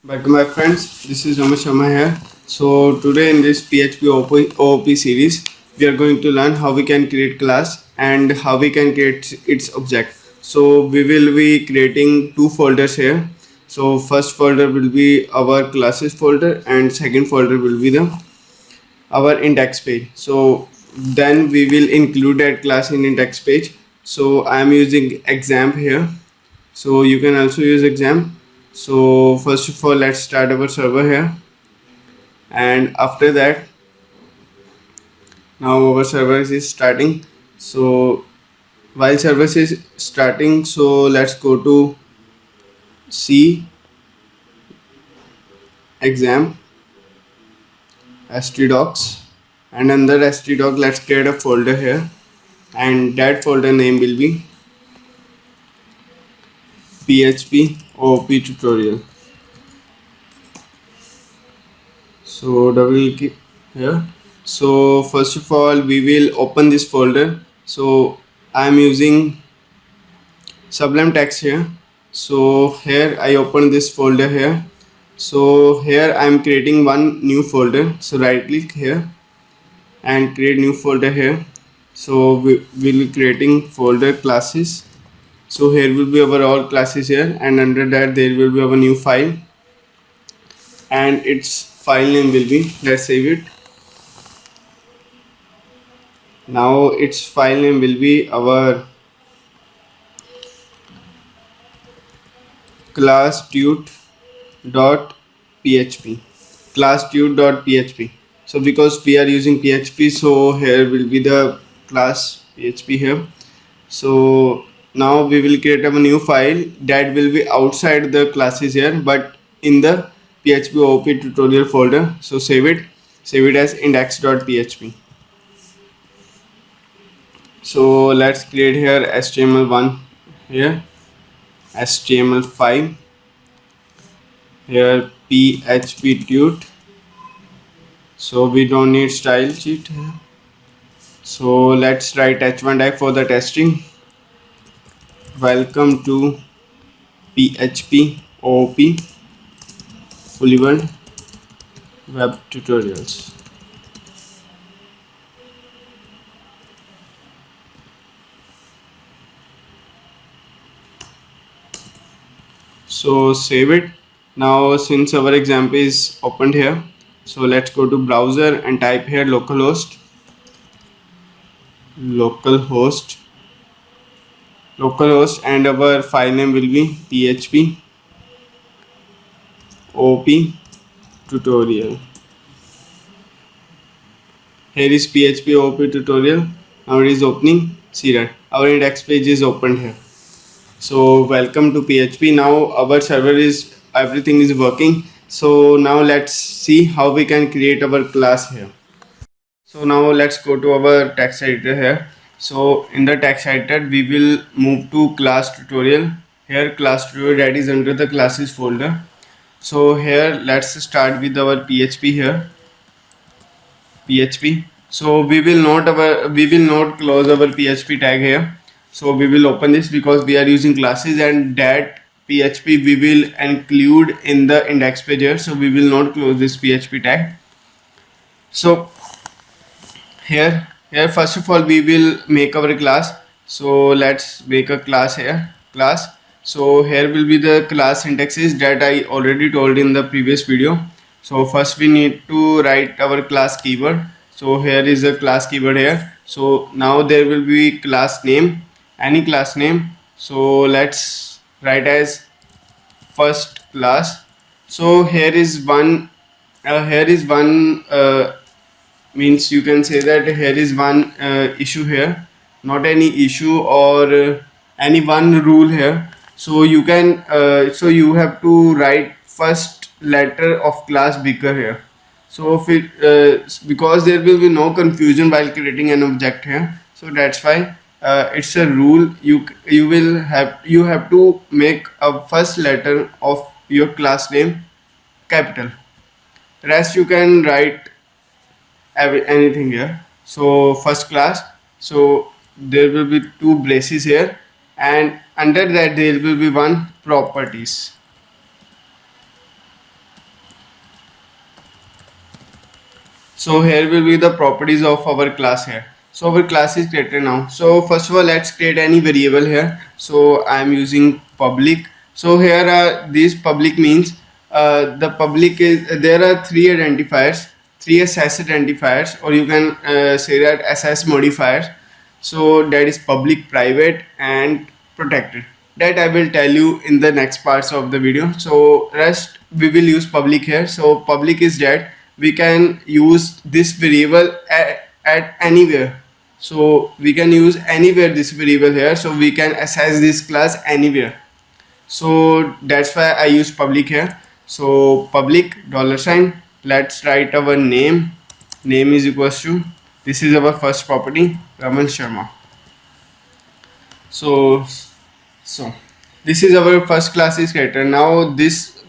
Welcome my friends, this is Ramesh Sharma here. So today in this PHP OOP series, we are going to learn how we can create class and how we can create its object. So we will be creating two folders here. So first folder will be our classes folder and second folder will be the our index page. So then we will include that class in index page. So I am using exam here, so you can also use exam. So first of all, let's start our server here, and after that, now our server is starting. So while server is starting, so let's go to C exam htdocs, and under htdoc let's create a folder here, and that folder name will be php op tutorial. So double click here. So first of all we will open this folder. So I am using Sublime Text here. So here I open this folder here. So here I am creating one new folder. So right click here and create new folder here. So we will be creating folder classes. So here will be our all classes here, and under that there will be our new file, and its file name will be, let's save it. Now its file name will be our classTut.php. classTut.php. So because we are using PHP, so here will be the class PHP here. So now we will create a new file that will be outside the classes here, but in the PHP OP tutorial folder. So save it as index.php. So let's create here HTML1 here, HTML5 here, PHP tut. So we don't need style sheet here. So let's write h1 tag for the testing. Welcome to PHP OOP fully world web tutorials. So save it. Now since our example is opened here, so let's go to browser and type here localhost, and our file name will be PHP OP tutorial. Here is PHP OP tutorial. Now it is opening. See that our index page is opened here. So welcome to PHP. Now our server is, everything is working. So now let's see how we can create our class here. So now let's go to our text editor here. So in the text editor we will move to class tutorial. Here class tutorial, that is under the classes folder. So here let's start with our PHP here. PHP. So we will not close our PHP tag here. So we will open this because we are using classes, and that PHP we will include in the index page here. So we will not close this PHP tag. So here first of all we will make our class. So let's make a class here, class. So here will be the class syntaxes that I already told in the previous video. So first we need to write our class keyword. So here is a class keyword here. So now there will be class name, any class name. So let's write as first class. So here is one means you can say that here is one issue here, not any issue or any one rule here. So you can so you have to write first letter of class bigger here. So if it, because there will be no confusion while creating an object here, so that's why it's a rule. You have to make a first letter of your class name capital. Rest you can write anything here. So first class, so there will be two braces here, and under that there will be one properties. So here will be the properties of our class here. So our class is created now. So first of all, let's create any variable here. So I am using public. So here are these public means the public is there are three identifiers, three SS identifiers, or you can say that SS modifiers. So that is public, private, and protected. That I will tell you in the next parts of the video. So rest we will use public here. So public is that we can use this variable at anywhere. So we can use anywhere this variable here. So we can access this class anywhere. So that's why I use public here. So public $. Let's write our name. Name is equals to, this is our first property, Raman Sharma. So this is our first class is created. Now this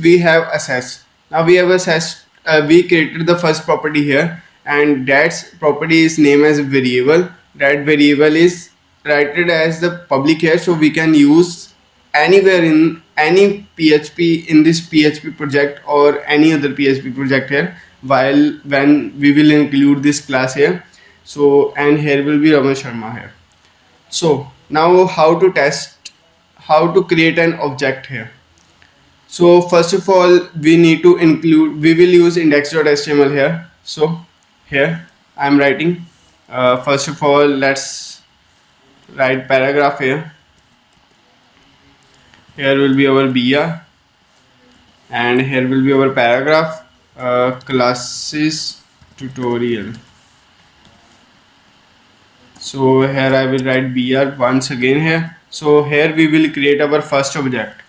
we have assessed. Now we have assessed, we created the first property here, and that property is named as variable. That variable is written as the public here, so we can use anywhere in any PHP, in this PHP project or any other PHP project here, while when we will include this class here. So and here will be Raman Sharma here. So now how to test, how to create an object here. So first of all, we need to include, we will use index.html here. So here I am writing, first of all let's write paragraph here. Here will be our BR, and here will be our paragraph, classes tutorial. So here I will write BR once again here. So here we will create our first object.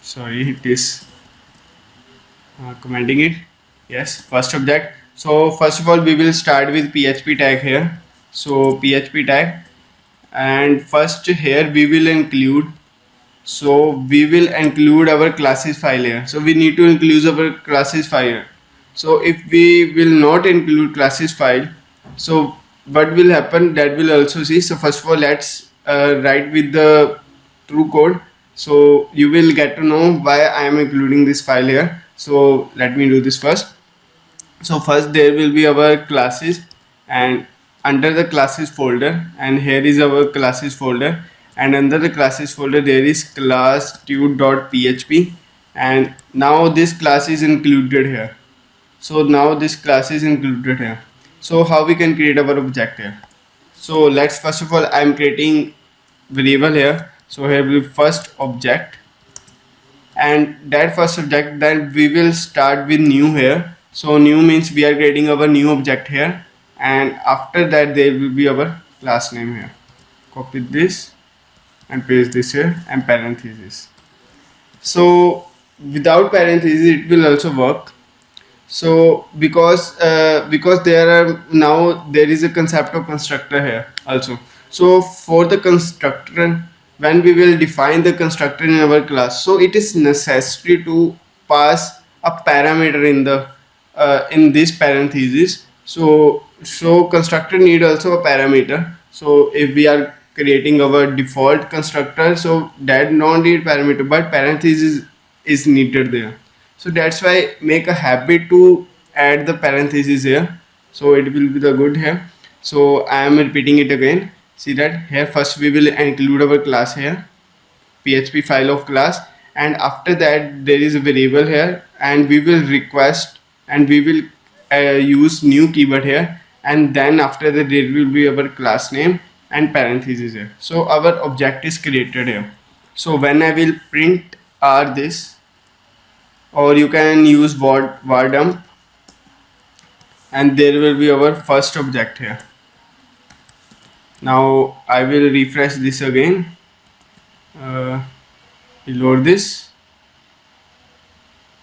Sorry, it is commenting it. Yes, first object. So first of all we will start with PHP tag here. So PHP tag, and first here we will include, so we will include our classes file here. So we need to include our classes file. So if we will not include classes file, so what will happen, that will also see. So first of all let's write with the true code, so you will get to know why I am including this file here. So let me do this first. So first there will be our classes, and under the classes folder, and here is our classes folder, and under the classes folder there is class tut.php, and now this class is included here. So now this class is included here. So how we can create our object here? So let's first of all, I am creating variable here. So here will be first object, and that first object, then we will start with new here. So new means we are creating our new object here, and after that there will be our class name here. Copy this and paste this here, and parenthesis. So without parenthesis it will also work. So because there are, now there is a concept of constructor here also. So for the constructor, when we will define the constructor in our class, so it is necessary to pass a parameter in this parenthesis. So constructor need also a parameter. So if we are creating our default constructor, so that don't need parameter, but parenthesis is needed there. So that's why make a habit to add the parenthesis here, so it will be the good here. So I am repeating it again. See that here first we will include our class here, PHP file of class, and after that there is a variable here, and we will request, and we will use new keyword here, and then after that there will be our class name and parenthesis here. So our object is created here. So when I will print r this, or you can use var dump, and there will be our first object here. Now I will refresh this again, reload this.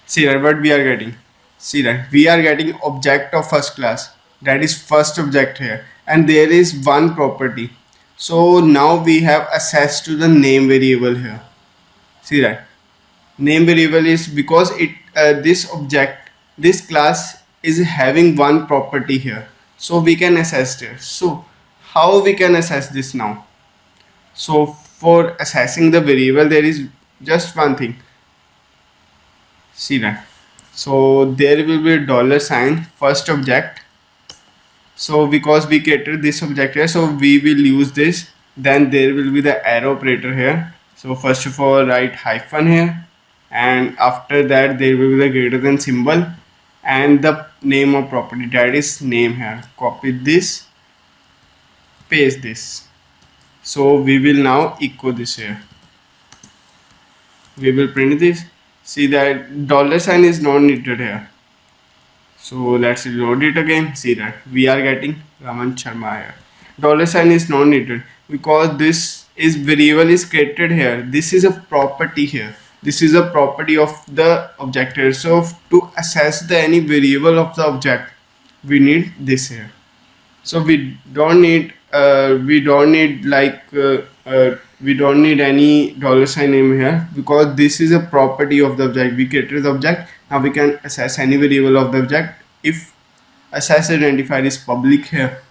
See that what we are getting, see that we are getting object of first class, that is first object here, and there is one property. So now we have access to the name variable here. See that name variable is because it this object, this class is having one property here, so we can access it. So how we can access this now? So for accessing the variable there is just one thing. See that So there will be a dollar sign first object. So because we created this object here, so we will use this. Then there will be the arrow operator here. So first of all write hyphen here, and after that there will be the greater than symbol and the name of property, that is name here. Copy this, paste this. So we will now echo this here. We will print this. See that dollar sign is not needed here. So let's reload it again. See that we are getting Raman Sharma here. Dollar sign is not needed because this is variable is created here. This is a property here. This is a property of the object here. So to access the any variable of the object, we need this here. So we don't need any dollar sign name here because this is a property of the object. We created the object. Now we can access any variable of the object if access identifier is public here.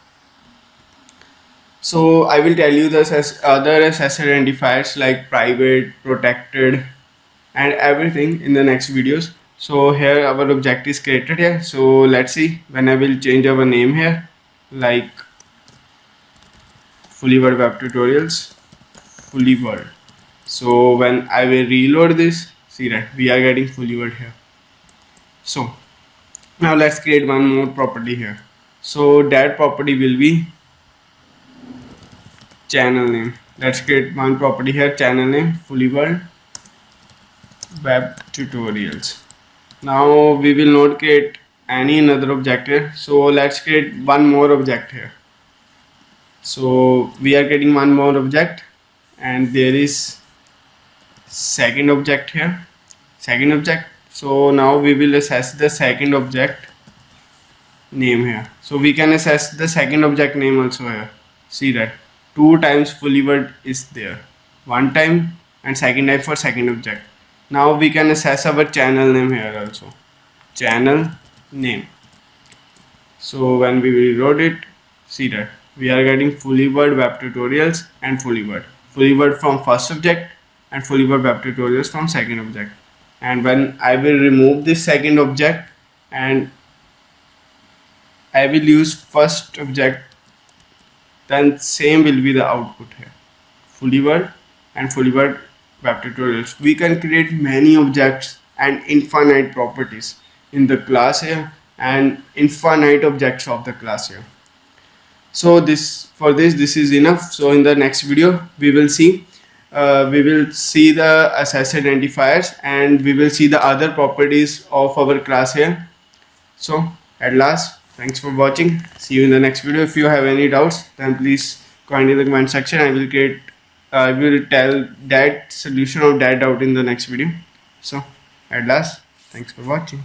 So I will tell you the other access identifiers like private, protected and everything in the next videos. So here our object is created here. So let's see when I will change our name here, like Fully Word Web Tutorials, Fully Word. So when I will reload this, see that we are getting Fully Word here. So now let's create one more property here. So that property will be channel name. Let's create one property here, channel name, Fully Word Web Tutorials. Now we will not create any another object here. So let's create one more object here. So we are getting one more object and there is second object here, second object. So now we will access the second object name here. So we can access the second object name also here. See that 2 times Fully Word is there, one time and second time for second object. Now we can access our channel name here also, channel name. So when we reload it, see that we are getting Fully Word Web Tutorials and Fully Word from first object and Fully Word Web Tutorials from second object. And when I will remove this second object and I will use first object, then same will be the output here, Fully Word and Fully Word Web Tutorials. We can create many objects and infinite properties in the class here and infinite objects of the class here. So this is enough. So in the next video we will see the access identifiers and we will see the other properties of our class here. So at last, thanks for watching. See you in the next video. If you have any doubts, then please comment in the comment section. I will tell that solution of that doubt in the next video. So at last, thanks for watching.